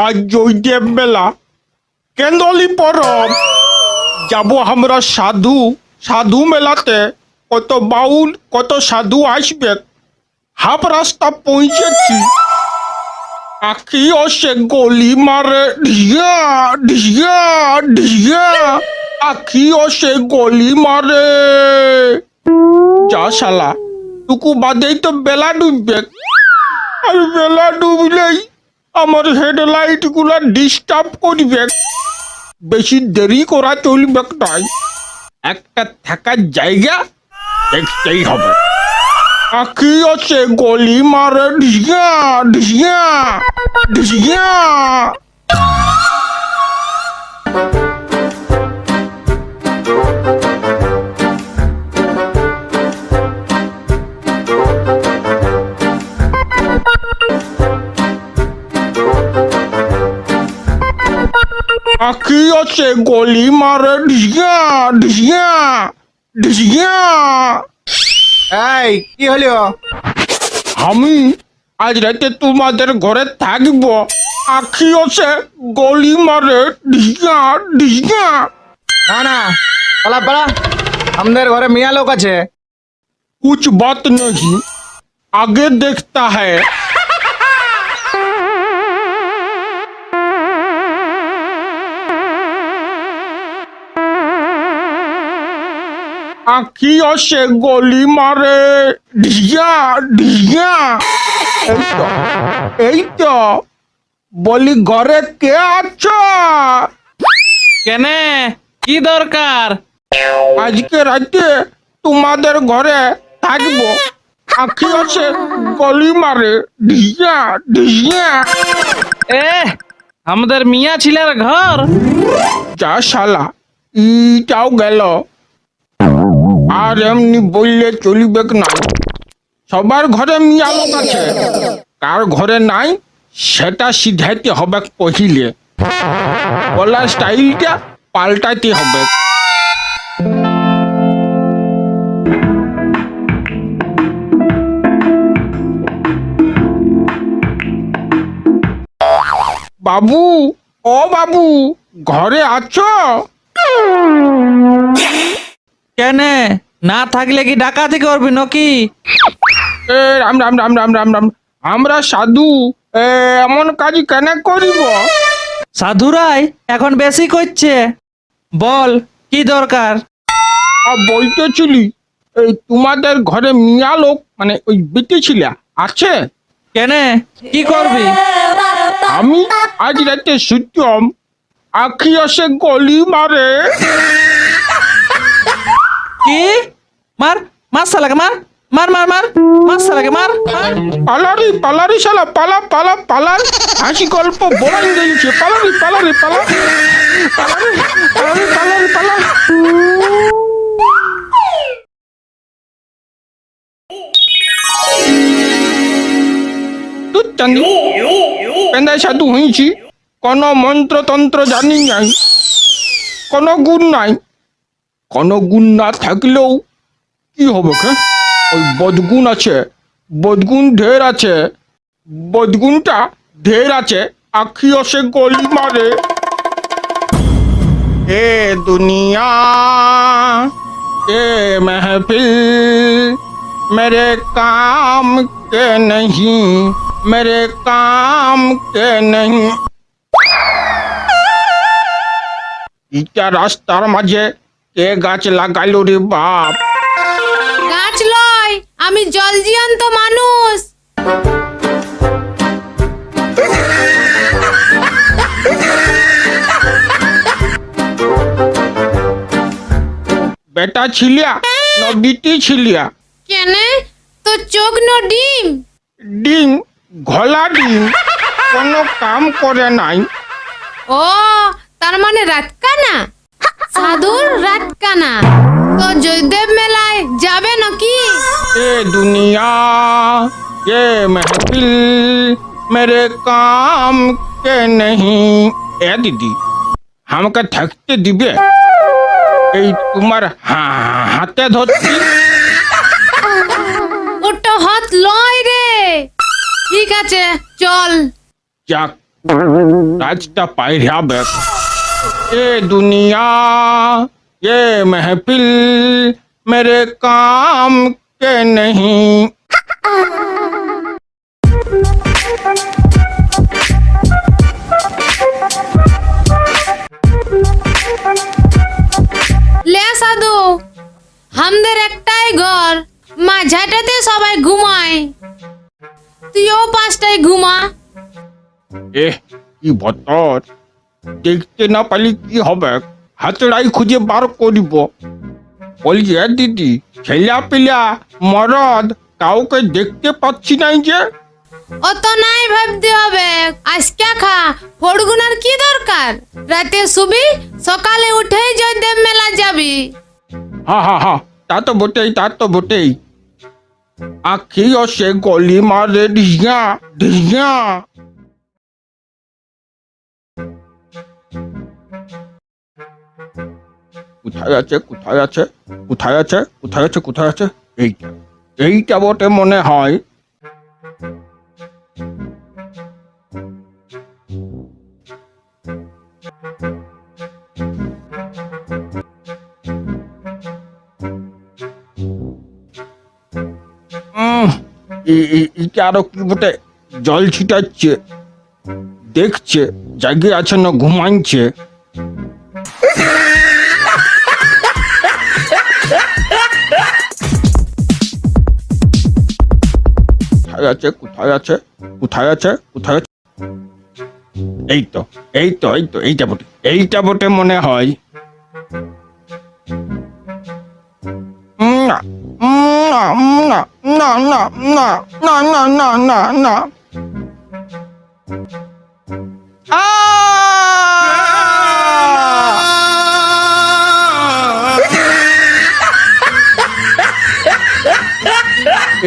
আজ জয়দেব মেলা কেন্দলি পরব যাব আমরা সাধু মেলাতে। কত বাউল কত সাধু আসবে। হাফ রাস্তা পৌঁছেছি, আখিও সে গলি মারে ঢিয়া ঢিয়া ঢিয়া, আখিও সে গলি মারে। যা শালা, টুকু বাদেই তো বেলা ডুববে। আর বেলা ডুবলেই আমার হেডলাইট গুলা ডিস্টার্ব করবে। বেশি দেরি করা চলবে নাই, একটা থাকার জায়গা দেখতেই হবে। আঁকি আছে গলি মারে ঢিয়া ঢিয়া ঢিয়া। আঁকি আছে গলি মারে ঢিয়া ঢিয়া ঢিয়া। এই কি হলো? আমি আজ রাতে তোমাদের ঘরে থাকবো। আঁকি আছে গলি মারে ঢিয়া ঢিয়া। না না, পালা পালা, আমাদের ঘরে মিয়া লোক আছে। कुछ बात नहीं, आगे देखता है। আঁকিও সে গলি মারে ঢিয়া ঢিয়া। এই তো বলি, ঘরে কে আছো? কেনে, কি দরকার? আজকে রাতে তোমাদের ঘরে থাকবো। আঁকিও সে গলি মারে ঢিয়া ঢিয়া। এ আমাদের মিয়া ছিলের ঘর। যা শালা, ইটাও গেল। আর এমনি বললে চলিবে না। সবার ঘরে মিয়া লোক আছে, কার ঘরে নাই সেটা সিধাইতে হবে। পहिले বলার স্টাইলটা পাল্টাইতে হবে। বাবু, ও বাবু, ঘরে আছো? কেনে, না থাকলে কি ডাকাতি করবি নাকি? এ রাম রাম রাম রাম রাম রাম। আমরা সাধু, এমন কাজ কেন করিব? সাধুরাই এখন বেশি করছে। বল কি দরকার? বলতেছিলি, এই তোমাদের ঘরে মিয়া লোক মানে ওই বেটি ছিলা আছে? কেনে, কি করবি? আমি আজ রাতে শুতম, আখি আসে গলি মারে। কি? মার মার শালাকে, মার মার মার মার মার শালাকে, মার। পালারি পালারি শালা, পালা পালা পালা। হাসি গল্প বড়াই দিয়েছে। পালারি পালারি পালা পালারি পালারি পালারি পালা। তুই চাঁদি পেন্দায় সাধু হয়েছি, কোনো মন্ত্রতন্ত্র জানি নাই, কোনো গুণ নাই। কোনো গুণ না থাকলেও কি হবে? ওই বদগুণ আছে, বদগুণ ঢের আছে। বদগুণটা ঢের আছে, আখিও সে গলি মারে। এ দুনিয়া এ महफिल मेरे काम के नहीं, मेरे काम के नहीं। ইটা রাস্তার মাঝে কে গাছ লাগাইলো রে বাপ? গাছ লয়, আমি জল জিয়ন্ত মানুষ। বেটা ছিলিয়া না বিটি ছিলিয়া? কেনে, তো চোখ ন ডিম। ডিম, ঘোলা ডিম, কোনো কাম করে নাই। ও, তার মানে রাতকানা, সাধুর রাতকানা। তো জয়দেব মেলায় যাবে নাকি? এ দুনিয়া এ महफिल मेरे काम के नहीं। এ দিদি, আমাকে থাকতে দিবে? এই তোমার হাতে ধরছি। ওটা হাত লয় রে। ঠিক আছে চল। যাক, রাজটা পাইরাবে। এ দুনিয়া ये महफिल मेरे काम के नहीं। লে সাধু, আমাদের একটাই ঘর, মাঝাটাতে সবাই ঘুমায়, তুইও পাঁচটায় ঘুমা। কি বতর, দেখতে না পালি কি হবে, হাতড়াই খুঁজে বার করিব। বলছি দিদি, ছেলা পিলা মরদ কাউকে দেখতে পাচ্ছি নাই যে। অত নাই ভাবতে হবে, আজকে খা, ফড়গুনার কি দরকার? রাতে শুবি, সকালে উঠেই জয়দেব মেলা যাবি। হা, তা তো বটেই। আখিও সে গলি মারে ঢিয়া ঢিয়া। কোথায় আছে? এইটা বটে মনে হয়। এটা আরো কি বটে, জল ছিটাচ্ছে, দেখছে জায়গায় আছে না ঘুমাইছে। কোথায় আছে? এইটা বটে মনে হয়। না না না না না না না না না না না।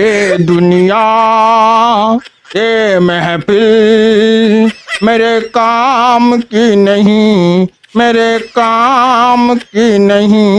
ए दुनिया ए महफिल मेरे काम की नहीं, मेरे काम की नहीं।